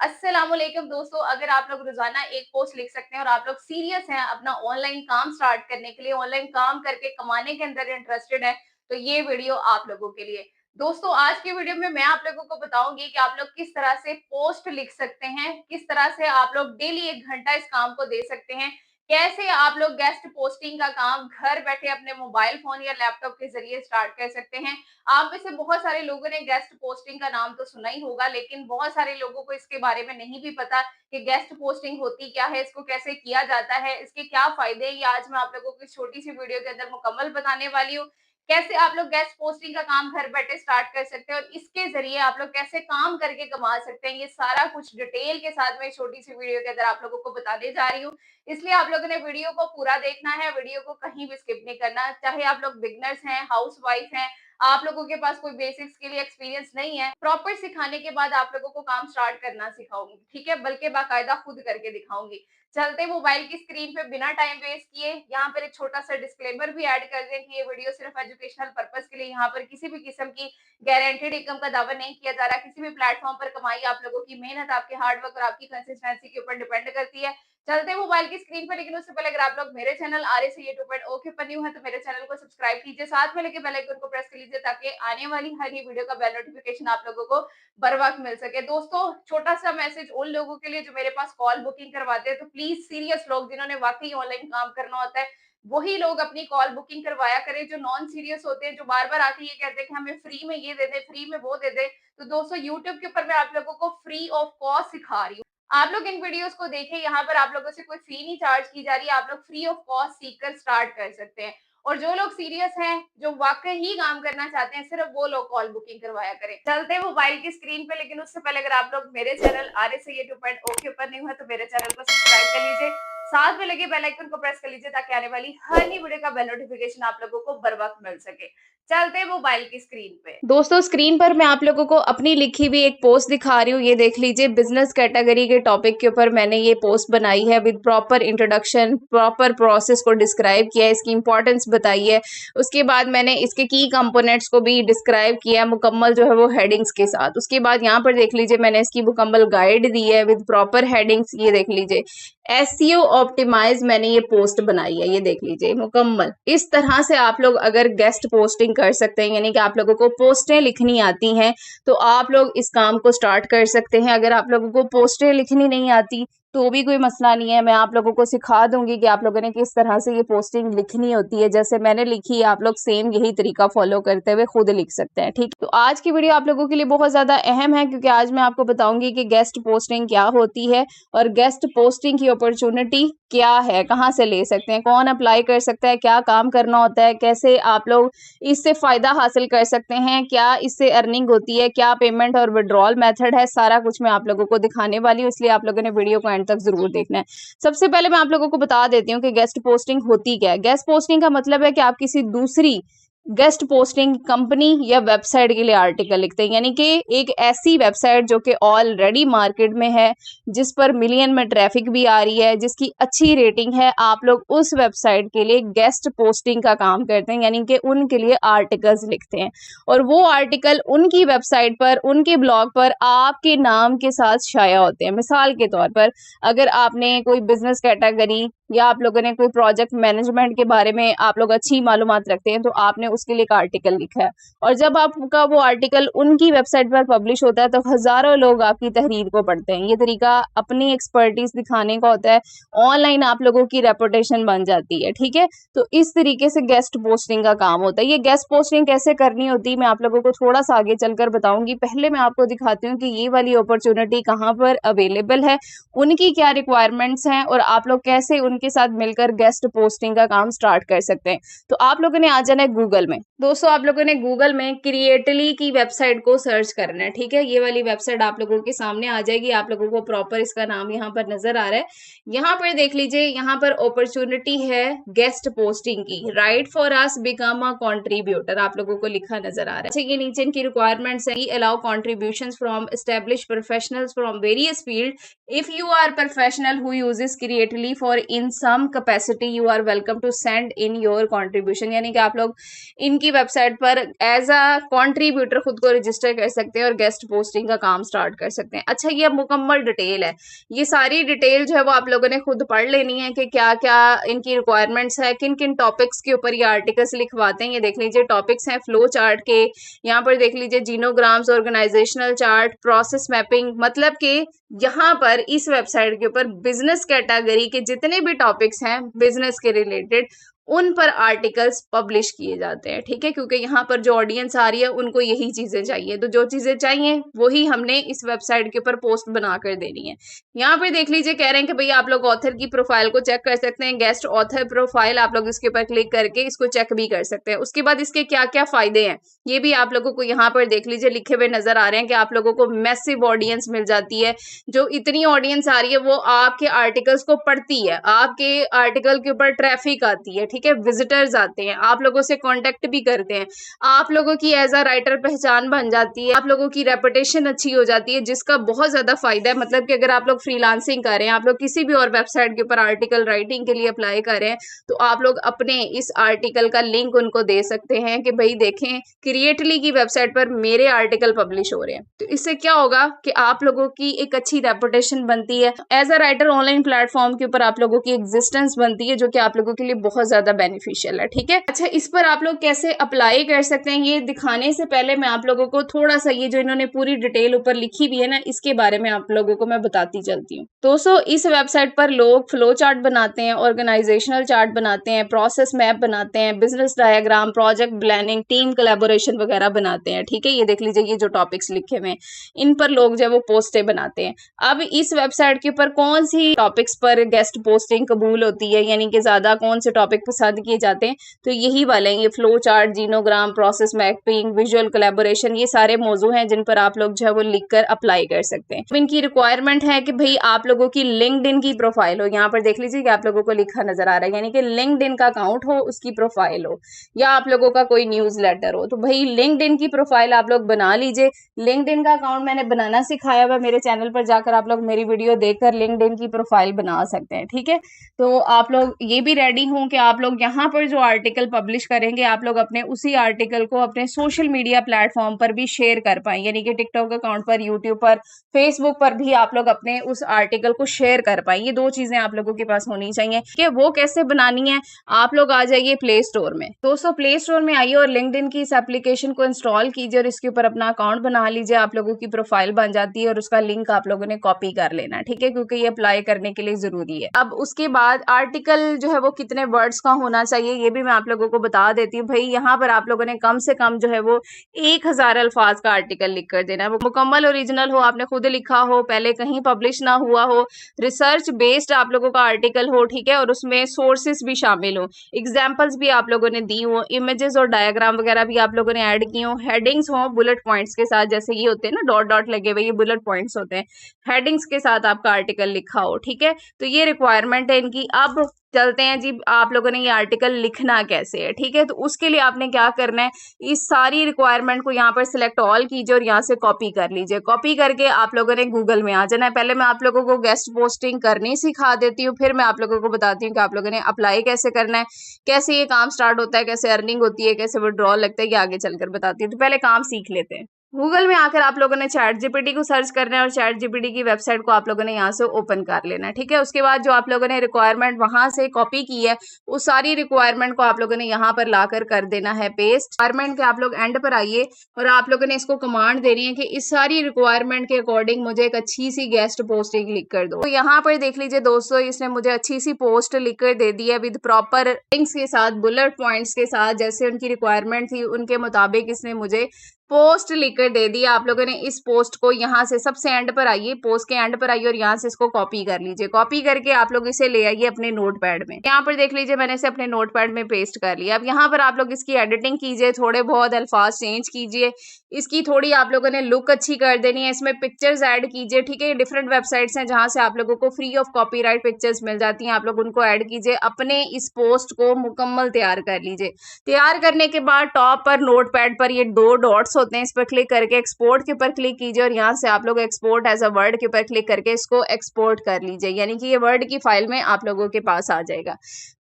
अस्सलामुअलैकुम दोस्तों, अगर आप लोग रोजाना एक पोस्ट लिख सकते हैं और आप लोग सीरियस हैं अपना ऑनलाइन काम स्टार्ट करने के लिए, ऑनलाइन काम करके कमाने के अंदर इंटरेस्टेड है, तो ये वीडियो आप लोगों के लिए। दोस्तों, आज की वीडियो में मैं आप लोगों को बताऊंगी कि आप लोग किस तरह से पोस्ट लिख सकते हैं, किस तरह से आप लोग डेली 1 घंटा इस काम को दे सकते हैं, कैसे आप लोग गेस्ट पोस्टिंग का काम घर बैठे अपने मोबाइल फोन या लैपटॉप के जरिए स्टार्ट कर सकते हैं। आप में से बहुत सारे लोगों ने गेस्ट पोस्टिंग का नाम तो सुना ही होगा, लेकिन बहुत सारे लोगों को इसके बारे में नहीं भी पता कि गेस्ट पोस्टिंग होती क्या है, इसको कैसे किया जाता है, इसके क्या फायदे हैं। ये आज मैं आप लोगों को इस छोटी सी वीडियो के अंदर मुकम्मल बताने वाली हूँ। कैसे आप लोग गेस्ट पोस्टिंग का काम घर बैठे स्टार्ट कर सकते हैं और इसके जरिए आप लोग कैसे काम करके कमा सकते हैं, ये सारा कुछ डिटेल के साथ में छोटी सी वीडियो के अंदर आप लोगों को बताने जा रही हूँ। इसलिए आप लोगों ने वीडियो को पूरा देखना है, वीडियो को कहीं भी स्किप नहीं करना। चाहे आप लोग बिगनर्स हैं, हाउस वाइफ हैं, आप लोगों के पास कोई बेसिक्स के लिए एक्सपीरियंस नहीं है, प्रॉपर सिखाने के बाद आप लोगों को काम स्टार्ट करना सिखाऊंगी, ठीक है, बल्कि बाकायदा खुद करके दिखाऊंगी। चलते मोबाइल की स्क्रीन पे बिना टाइम वेस्ट किए यहाँ पर एक छोटा सा डिस्क्लेमर भी ऐड कर दें कि ये वीडियो सिर्फ एजुकेशनल पर्पस के लिए, यहाँ पर किसी भी किस्म की गारंटेड इनकम का दावा नहीं किया जा रहा। किसी भी प्लेटफॉर्म पर कमाई आप लोगों की मेहनत, आपके हार्डवर्क और आपकी कंसिस्टेंसी के ऊपर डिपेंड करती है। चलते मोबाइल की स्क्रीन पर, लेकिन उससे पहले अगर आप लोग मेरे चैनल आर से यूट्यूब पर ओके पर न्यू है तो मेरे चैनल को सब्सक्राइब कीजिए, साथ में लेके बेल आइकन को प्रेस कर लीजिए ताकि आने वाली हर नई वीडियो का बेल नोटिफिकेशन आप लोगों को बर वक्त मिल सके। दोस्तों, छोटा सा मैसेज उन लोगों के लिए जो मेरे पास कॉल बुकिंग करवाते हैं, तो प्लीज सीरियस लोग जिन्होंने वाकई ऑनलाइन काम करना होता है वही लोग अपनी कॉल बुकिंग करवाया करें। जो नॉन सीरियस होते हैं, जो बार बार आके ये कहते हैं कि हमें फ्री में ये दे दे, फ्री में वो दे दे, तो दोस्तों यूट्यूब के ऊपर मैं आप लोगों को फ्री ऑफ कॉस्ट सिखा रही हूँ। आप लोग इन वीडियोस को देखें, यहाँ पर आप लोगों से कोई फी नहीं चार्ज की जा रही है, आप लोग फ्री ऑफ कॉस्ट सीखकर स्टार्ट कर सकते हैं। और जो लोग सीरियस हैं, जो वाकई ही काम करना चाहते हैं, सिर्फ वो लोग कॉल बुकिंग करवाया करें। चलते हैं मोबाइल की स्क्रीन पे, लेकिन उससे पहले अगर आप लोग मेरे चैनल आर एस ओके पर नहीं हुआ तो मेरे चैनल को सब्सक्राइब कर लीजिए, साथ में लगे बेल आइकन को प्रेस कर लीजिए ताकि आने वाली हर नई वीडियो का बेल नोटिफिकेशन आप लोगों को बर वक्त मिल सके। चलते हैं मोबाइल की स्क्रीन पे। दोस्तों, स्क्रीन पर मैं आप लोगों को अपनी लिखी हुई एक पोस्ट दिखा रही हूँ, ये देख लीजिए। बिजनेस कैटेगरी के टॉपिक के ऊपर मैंने ये पोस्ट बनाई है with proper introduction, proper process को डिस्क्राइब किया है, इसकी इंपॉर्टेंस बताई है। उसके बाद मैंने इसके की कंपोनेंट्स को भी डिस्क्राइब किया मुकम्मल, जो है वो हेडिंग्स के साथ। उसके बाद यहाँ पर देख लीजिए मैंने इसकी मुकम्मल गाइड दी है विद प्रॉपर हेडिंग्स, ये देख लीजिए। एसईओ ऑप्टिमाइज मैंने ये पोस्ट बनाई है, ये देख लीजिए मुकम्मल। इस तरह से आप लोग अगर गेस्ट पोस्टिंग कर सकते हैं, यानी कि आप लोगों को पोस्टें लिखनी आती हैं, तो आप लोग इस काम को स्टार्ट कर सकते हैं। अगर आप लोगों को पोस्टें लिखनी नहीं आती तो भी कोई मसला नहीं है, मैं आप लोगों को सिखा दूंगी कि आप लोगों ने किस तरह से ये पोस्टिंग लिखनी होती है। जैसे मैंने लिखी है, आप लोग सेम यही तरीका फॉलो करते हुए खुद लिख सकते हैं, ठीक। तो आज की वीडियो आप लोगों के लिए बहुत ज्यादा अहम है, क्योंकि आज मैं आपको बताऊंगी कि गेस्ट पोस्टिंग क्या होती है और गेस्ट पोस्टिंग की अपॉर्चुनिटी क्या है, कहाँ से ले सकते हैं, कौन अप्लाई कर सकता है, क्या काम करना होता है, कैसे आप लोग इससे फायदा हासिल कर सकते हैं, क्या इससे अर्निंग होती है, क्या पेमेंट और विड्रॉल मेथड है, सारा कुछ मैं आप लोगों को दिखाने वाली हूँ। इसलिए आप लोगों ने वीडियो को एंड तक जरूर देखना है। सबसे पहले मैं आप लोगों को बता देती हूँ कि गेस्ट पोस्टिंग होती क्या है। गेस्ट पोस्टिंग का मतलब है कि आप किसी दूसरी गेस्ट पोस्टिंग कंपनी या वेबसाइट के लिए आर्टिकल लिखते हैं, यानी कि एक ऐसी वेबसाइट जो कि ऑलरेडी मार्केट में है, जिस पर मिलियन में ट्रैफिक भी आ रही है, जिसकी अच्छी रेटिंग है, आप लोग उस वेबसाइट के लिए गेस्ट पोस्टिंग का काम करते हैं, यानी कि उनके लिए आर्टिकल्स लिखते हैं। और वो आर्टिकल उनकी वेबसाइट पर, उनके ब्लॉग पर आपके नाम के साथ शाया होते हैं। मिसाल के तौर पर, अगर आपने कोई बिजनेस कैटेगरी या आप लोगों ने कोई प्रोजेक्ट मैनेजमेंट के बारे में आप लोग अच्छी मालूमात रखते हैं, तो आपने उसके लिए एक आर्टिकल लिखा है, और जब आपका वो आर्टिकल उनकी वेबसाइट पर पब्लिश होता है तो हजारों लोग आपकी तहरीर को पढ़ते हैं। ये तरीका अपनी एक्सपर्टीज दिखाने का होता है, ऑनलाइन आप लोगों की रेपुटेशन बन जाती है, ठीक है। तो इस तरीके से गेस्ट पोस्टिंग का काम होता है। ये गेस्ट पोस्टिंग कैसे करनी होती है मैं आप लोगों को थोड़ा सा आगे चलकर बताऊंगी। पहले मैं आपको दिखाती हूँ कि ये वाली अपॉर्चुनिटी कहाँ पर अवेलेबल है, उनकी क्या रिक्वायरमेंट्स हैं, और आप लोग कैसे उनके साथ मिलकर गेस्ट पोस्टिंग का काम स्टार्ट कर सकते हैं। तो आप लोगों ने आ जाना है गूगल में। दोस्तों, आप लोगों ने गूगल में क्रिएटली की वेबसाइट को सर्च करना है, ठीक है। ये वाली वेबसाइट आप लोगों के सामने आ जाएगी, आप लोगों को प्रॉपर इसका नाम यहाँ पर नजर आ रहा है। यहाँ पर देख लीजिए, यहाँ पर अपॉर्चुनिटी है गेस्ट पोस्टिंग की, right for us become a contributor, आप लोगों को लिखा नजर आ रहा है। अच्छा, ये नीचे इनकी रिक्वायरमेंट्स है, allow contributions from established professionals from various field if you are professional who uses Creately for in some capacity you are welcome to send in your contribution, यानी कि आप लोग इनकी वेबसाइट पर एज अ कंट्रीब्यूटर खुद को register कर सकते हैं और गेस्ट पोस्टिंग का काम स्टार्ट कर सकते हैं। अच्छा, ये मुकम्मल डिटेल है, ये सारी डिटेल जो है वो आप लोगों ने खुद पढ़ लेनी है कि क्या क्या इनकी रिक्वायरमेंट्स है, किन किन टॉपिक्स के ऊपर ये आर्टिकल्स लिखवाते हैं। ये देख लीजिए टॉपिक्स हैं फ्लो चार्ट के, यहाँ पर देख लीजिए जीनोग्राम्स, ऑर्गेनाइजेशनल चार्ट, प्रोसेस मैपिंग, मतलब कि यहाँ पर इस वेबसाइट के ऊपर बिजनेस कैटेगरी के जितने भी टॉपिक्स हैं बिजनेस के रिलेटेड उन पर आर्टिकल्स पब्लिश किए जाते हैं। ठीक है, क्योंकि यहाँ पर जो ऑडियंस आ रही है उनको यही चीजें चाहिए, तो जो चीजें चाहिए वही हमने इस वेबसाइट के ऊपर पोस्ट बनाकर देनी है। यहाँ पे देख लीजिए कह रहे हैं कि भाई आप लोग ऑथर की प्रोफाइल को चेक कर सकते हैं, गेस्ट ऑथर प्रोफाइल, आप लोग इसके ऊपर क्लिक करके इसको चेक भी कर सकते हैं। उसके बाद इसके क्या क्या फायदे हैं ये भी आप लोगों को यहाँ पर देख लीजिए लिखे हुए नजर आ रहे हैं कि आप लोगों को मैसिव ऑडियंस मिल जाती है। जो इतनी ऑडियंस आ रही है वो आपके आर्टिकल्स को पढ़ती है, आपके आर्टिकल के ऊपर ट्रैफिक आती है, ठीक है, विजिटर्स आते हैं, आप लोगों से कांटेक्ट भी करते हैं, आप लोगों की एज अ राइटर पहचान बन जाती है, आप लोगों की रेपुटेशन अच्छी हो जाती है, जिसका बहुत ज्यादा फायदा है। मतलब कि अगर आप लोग फ्रीलांसिंग कर रहे हैं, आप लोग किसी भी और वेबसाइट के ऊपर आर्टिकल राइटिंग के लिए अप्लाई कर रहे हैं, तो आप लोग अपने इस आर्टिकल का लिंक उनको दे सकते हैं कि भाई देखें क्रिएटली की वेबसाइट पर मेरे आर्टिकल पब्लिश हो रहे हैं। तो इससे क्या होगा कि आप लोगों की एक अच्छी रेपुटेशन बनती है, as a writer online platform के ऊपर आप लोगों की एग्जिस्टेंस बनती है, जो कि आप लोगों के लिए बहुत ज्यादा बेनिफिशियल है। ठीक है, अच्छा, इस पर आप लोग कैसे अप्लाई कर सकते हैं ये दिखाने से पहले मैं आप लोगों को थोड़ा सा ये जो इन्होंने पूरी डिटेल ऊपर लिखी भी है ना, इसके बारे में आप लोगों को मैं बताती चलती हूँ। दोस्तों, इस वेबसाइट पर लोग फ्लो चार्ट बनाते हैं, ऑर्गेनाइजेशनल चार्ट बनाते हैं, प्रोसेस मैप बनाते हैं, business diagram, project planning, team collaboration वगैरह बनाते हैं। ठीक है, ये देख लीजिए ये जो टॉपिक्स लिखे हुए हैं इन पर लोग जो है वो पोस्टें बनाते हैं। अब इस वेबसाइट के ऊपर कौन सी टॉपिक्स पर गेस्ट पोस्टिंग कबूल होती है, यानी कि ज्यादा कौन से टॉपिक पसंद किए जाते हैं, तो यही वाले हैं, ये flow chart, genogram, process mapping, visual collaboration, ये सारे मौजू हैं जिन पर आप लोग जो है वो लिखकर अप्लाई कर सकते हैं। इनकी रिक्वायरमेंट है कि भाई आप लोगों की लिंक्डइन की प्रोफाइल हो, यहाँ पर देख लीजिए कि आप लोगों को लिखा नजर आ रहा है, यानी कि लिंक्डइन का अकाउंट हो, उसकी प्रोफाइल हो, या आप लोगों का कोई न्यूज लेटर हो। तो भाई लिंक्डइन की प्रोफाइल आप लोग बना लीजिए। लिंक्डइन का अकाउंट मैंने बनाना सिखाया हुआ, मेरे चैनल पर जाकर आप लोग मेरी वीडियो देखकर लिंक्डइन की प्रोफाइल बना सकते हैं। ठीक है, तो आप लोग ये भी रेडी हों कि आप लोग यहाँ पर जो आर्टिकल पब्लिश करेंगे आप लोग अपने उसी आर्टिकल को अपने सोशल मीडिया प्लेटफॉर्म पर भी शेयर कर पाएं, यानी कि टिकटॉक अकाउंट पर, यूट्यूब पर, फेसबुक पर भी आप लोग अपने उस आर्टिकल को शेयर कर पाएं। ये दो चीजें आप लोगों के पास होनी चाहिए। कि वो कैसे बनानी है, आप लोग आ जाइए प्ले स्टोर में। दोस्तों, प्ले स्टोर में आइए और लिंक्डइन की इस एप्लीकेशन को इंस्टॉल कीजिए और इसके ऊपर अपना अकाउंट बना लीजिए। आप लोगों की प्रोफाइल बन जाती है और उसका लिंक आप लोगों ने कॉपी कर लेना, ठीक है, क्योंकि ये अप्लाई करने के लिए जरूरी है। अब उसके बाद आर्टिकल जो है वो कितने वर्ड्स का होना चाहिए ये भी मैं आप लोगों को बता देती हूँ। भाई यहाँ पर आप लोगों ने कम से कम जो है वो 1000 अल्फाज का आर्टिकल लिख कर देना है, वो मुकम्मल ओरिजिनल हो, आपने खुद लिखा हो, पहले कहीं पब्लिश ना हुआ हो, रिसर्च बेस्ड आप लोगों का आर्टिकल हो, ठीक है, और उसमें सोर्सेस भी शामिल हो, एग्जाम्पल्स भी आप लोगों ने दी हो, इमेजेस और डायग्राम वगैरह भी आप लोगों ने ऐड की हो, हेडिंग्स हो बुलेट पॉइंट्स के साथ, जैसे ये होते हैं ना डॉट डॉट लगे हुए, ये बुलेट पॉइंट्स होते हैं, हेडिंग्स के साथ आपका आर्टिकल लिखा हो। ठीक है, तो ये रिक्वायरमेंट है इनकी। अब चलते हैं जी, आप लोगों ने ये आर्टिकल लिखना कैसे है। ठीक है, तो उसके लिए आपने क्या करना है, इस सारी रिक्वायरमेंट को यहाँ पर सिलेक्ट ऑल कीजिए और यहाँ से कॉपी कर लीजिए। कॉपी करके आप लोगों ने गूगल में आ जाना है। पहले मैं आप लोगों को गेस्ट पोस्टिंग करनी सिखा देती हूँ, फिर मैं आप लोगों को बताती हूँ कि आप लोगों ने अप्लाई कैसे करना है, कैसे ये काम स्टार्ट होता है, कैसे अर्निंग होती है, कैसे विड्रॉल लगता है, ये आगे चलकर बताती हूँ। तो पहले काम सीख लेते हैं। गूगल में आकर आप लोगों ने चैट जीपीटी को सर्च करना है और चैट जीपीटी की वेबसाइट को आप लोगों ने यहाँ से ओपन कर लेना है। ठीक है, उसके बाद जो आप लोगों ने रिक्वायरमेंट वहां से कॉपी की है उस सारी रिक्वायरमेंट को आप लोगों ने यहाँ पर लाकर कर देना है पेस्ट। रिक्वायरमेंट के आप लोग एंड पर आइए और आप लोगों ने इसको कमांड देनी है कि इस सारी रिक्वायरमेंट के अकॉर्डिंग मुझे एक अच्छी सी गेस्ट पोस्टिंग लिख कर दो। तो यहाँ पर देख लीजिए दोस्तों, इसने मुझे अच्छी सी पोस्ट लिख कर दे दी है विद प्रॉपर लिंक्स के साथ, बुलेट पॉइंट्स के साथ, जैसे उनकी रिक्वायरमेंट थी उनके मुताबिक इसने मुझे पोस्ट लिखकर दे दी। आप लोगों ने इस पोस्ट को यहाँ से सबसे एंड पर आइए, पोस्ट के एंड पर आइए और यहाँ से इसको कॉपी कर लीजिए। कॉपी करके आप लोग इसे ले आइए अपने नोटपैड में। यहाँ पर देख लीजिए मैंने इसे अपने नोटपैड में पेस्ट कर लिया। अब यहाँ पर आप लोग इसकी एडिटिंग कीजिए, थोड़े बहुत अल्फाज चेंज कीजिए, इसकी थोड़ी आप लोगों ने लुक अच्छी कर देनी है, इसमें पिक्चर्स ऐड कीजिए। ठीक है, डिफरेंट वेबसाइट्स हैं जहाँ से आप लोगों को फ्री ऑफ कॉपीराइट पिक्चर्स मिल जाती हैं, आप लोग उनको ऐड कीजिए। अपने इस पोस्ट को मुकम्मल तैयार कर लीजिए। तैयार करने के बाद टॉप पर नोटपैड पर ये 2 डॉट्स होते हैं इस पर क्लिक करके एक्सपोर्ट के ऊपर क्लिक कीजिए और यहाँ से आप लोग एक्सपोर्ट एज अ वर्ड के ऊपर क्लिक करके इसको एक्सपोर्ट कर लीजिए, यानी कि ये वर्ड की फाइल में आप लोगों के पास आ जाएगा।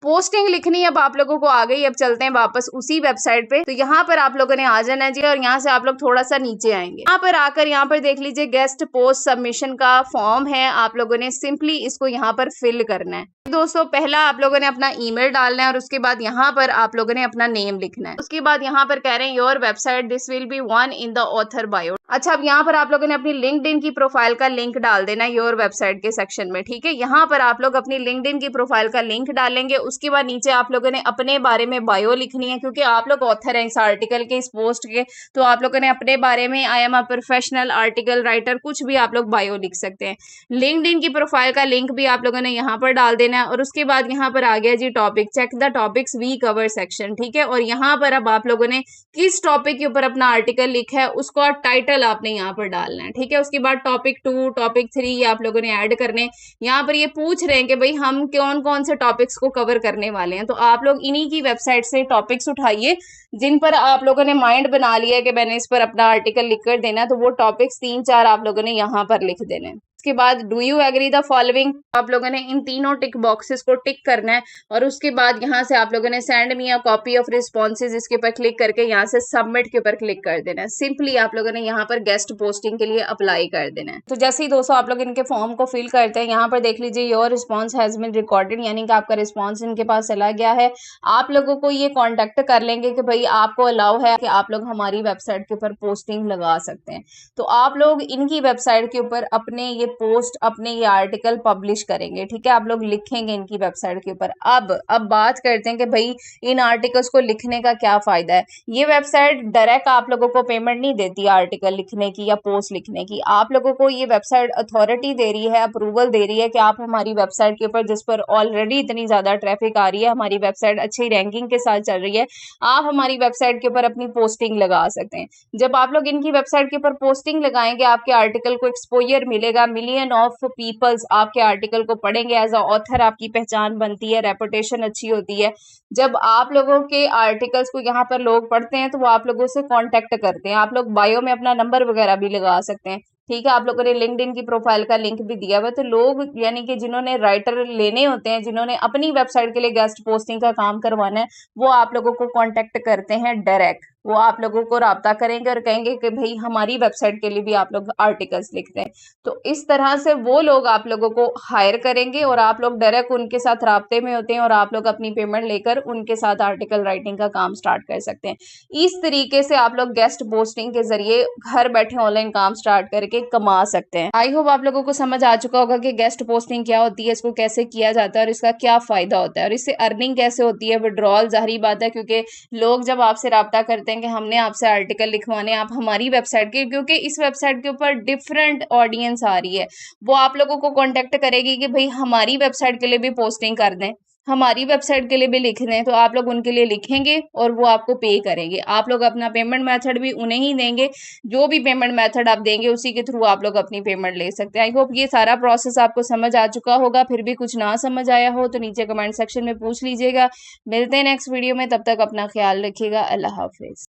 पोस्टिंग लिखनी अब आप लोगों को आ गई। अब चलते हैं वापस उसी वेबसाइट पे। तो यहाँ पर आप लोगों ने आ जाना है जी और यहाँ से आप लोग थोड़ा सा नीचे आएंगे। यहाँ पर आकर यहाँ पर देख लीजिए गेस्ट पोस्ट सबमिशन का फॉर्म है, आप लोगों ने सिंपली इसको यहाँ पर फिल करना है। दोस्तों पहला आप लोगों ने अपना ईमेल डालना है और उसके बाद यहाँ पर आप लोगों ने अपना नेम लिखना है। उसके बाद यहाँ पर कह रहे हैं your website this will be one in the author bio. अच्छा, अब यहाँ पर आप लोगों ने अपनी लिंक्डइन की प्रोफाइल का लिंक डाल देना है योर वेबसाइट के सेक्शन में, ठीक है। यहाँ पर आप लोग अपनी लिंक्डइन की प्रोफाइल का लिंक डालेंगे। उसके बाद नीचे आप लोगों ने अपने बारे में बायो लिखनी है, क्योंकि आप लोग ऑथर हैं इस आर्टिकल के, इस पोस्ट के, तो आप लोगों ने अपने बारे में I am a professional article writer कुछ भी आप लोग बायो लिख सकते हैं। लिंक्डइन की प्रोफाइल का लिंक भी आप लोगों ने यहाँ पर डाल देना है और उसके बाद यहाँ पर आ गया जी topic, check the topics we cover section, ठीक है। और यहाँ पर अब आप लोगों ने किस टॉपिक के ऊपर अपना आर्टिकल लिखा है उसका टाइटल आपने यहाँ पर डालना है, ठीक है। उसके बाद टॉपिक 2 टॉपिक 3 ये आप लोगों ने ऐड करने। यहाँ पर ये पूछ रहे हैं कि भाई हम कौन कौन से टॉपिक्स को कवर करने वाले हैं, तो आप लोग इन्हीं की वेबसाइट से टॉपिक्स उठाइए जिन पर आप लोगों ने माइंड बना लिया है कि मैंने इस पर अपना आर्टिकल लिख कर देना है, तो वो टॉपिक्स 3-4 आप लोगों ने यहाँ पर लिख देने हैं। उसके बाद do you agree the following, आप लोगों ने इन तीनों टिक बॉक्सेस को टिक करना है और उसके बाद यहाँ से आप लोगों ने send me a copy of responses इसके ऊपर क्लिक करके यहाँ से सबमिट के ऊपर क्लिक कर देना है। सिंपली आप लोगों ने यहाँ पर गेस्ट पोस्टिंग के लिए अप्लाई कर देना है। तो जैसे ही दोस्तों आप लोग इनके फॉर्म को फिल करते हैं, यहाँ पर देख लीजिए your response has been recorded, यानी कि आपका रिस्पॉन्स इनके पास चला गया है। आप लोगों को ये कॉन्टेक्ट कर लेंगे कि भाई आपको अलाउ है कि आप लोग हमारी वेबसाइट के ऊपर पोस्टिंग लगा सकते हैं। तो आप लोग इनकी वेबसाइट के ऊपर अपने ये पोस्ट अपने ये आर्टिकल पब्लिश करेंगे, ठीक है। आप लोग लिखेंगे इनकी वेबसाइट के ऊपर। अब बात करते हैं कि भाई इन आर्टिकल्स को लिखने का क्या फायदा है। ये वेबसाइट डायरेक्ट आप लोगों को पेमेंट नहीं देती आर्टिकल लिखने की या पोस्ट लिखने की। आप लोगों को ये वेबसाइट अथॉरिटी दे रही है, अप्रूवल दे रही है कि आप हमारी वेबसाइट के ऊपर, जिस पर ऑलरेडी इतनी ज्यादा ट्रैफिक आ रही है, हमारी वेबसाइट अच्छी रैंकिंग के साथ चल रही है, आप हमारी वेबसाइट के ऊपर अपनी पोस्टिंग लगा सकते हैं। जब आप लोग इनकी वेबसाइट के ऊपर पोस्टिंग लगाएंगे, आपके आर्टिकल को एक्सपोजर मिलेगा, मिलियन ऑफ पीपल्स आपके आर्टिकल को पढ़ेंगे, एज अ ऑथर आपकी पहचान बनती है, रेपुटेशन अच्छी होती है। जब आप लोगों के आर्टिकल्स को यहाँ पर लोग पढ़ते हैं तो वो आप लोगों से कांटेक्ट करते हैं। आप लोग बायो में अपना नंबर वगैरह भी लगा सकते हैं, ठीक है। आप लोगों ने लिंक्डइन की प्रोफाइल का लिंक भी दिया हुआ, तो लोग यानी कि जिन्होंने राइटर लेने होते हैं, जिन्होंने अपनी वेबसाइट के लिए गेस्ट पोस्टिंग का काम करवाना है, वो आप लोगों को कांटेक्ट करते हैं डायरेक्ट। वो आप लोगों को राब्ता करेंगे और कहेंगे कि भाई हमारी वेबसाइट के लिए भी आप लोग आर्टिकल्स लिखते हैं। तो इस तरह से वो लोग आप लोगों को हायर करेंगे और आप लोग डायरेक्ट उनके साथ राब्ते में होते हैं और आप लोग अपनी पेमेंट लेकर उनके साथ आर्टिकल राइटिंग का काम स्टार्ट कर सकते हैं। इस तरीके से आप लोग गेस्ट पोस्टिंग के जरिए घर बैठे ऑनलाइन काम स्टार्ट करके कमा सकते हैं। आई होप आप लोगों को समझ आ चुका होगा कि गेस्ट पोस्टिंग क्या होती है, इसको कैसे किया जाता है और इसका क्या फायदा होता है और इससे अर्निंग कैसे होती है। विड्रॉल जाहिर बात है, क्योंकि लोग जब आपसे राब्ता करते हैं कि हमने आपसे आर्टिकल लिखवाने, आप हमारी वेबसाइट के, क्योंकि इस वेबसाइट के ऊपर डिफरेंट ऑडियंस आ रही है, वो आप लोगों को कांटेक्ट करेगी कि भाई हमारी वेबसाइट के लिए भी पोस्टिंग कर दें, हमारी वेबसाइट के लिए भी लिख दें। तो आप लोग उनके लिए लिखेंगे और वो आपको पे करेंगे। आप लोग अपना पेमेंट मेथड भी उन्हें ही देंगे, जो भी पेमेंट मेथड आप देंगे उसी के थ्रू आप लोग अपनी पेमेंट ले सकते हैं। आई होप ये सारा प्रोसेस आपको समझ आ चुका होगा। फिर भी कुछ ना समझ आया हो तो नीचे कमेंट सेक्शन में पूछ लीजिएगा। मिलते हैं नेक्स्ट वीडियो में, तब तक अपना ख्याल रखिएगा। अल्लाह हाफिज।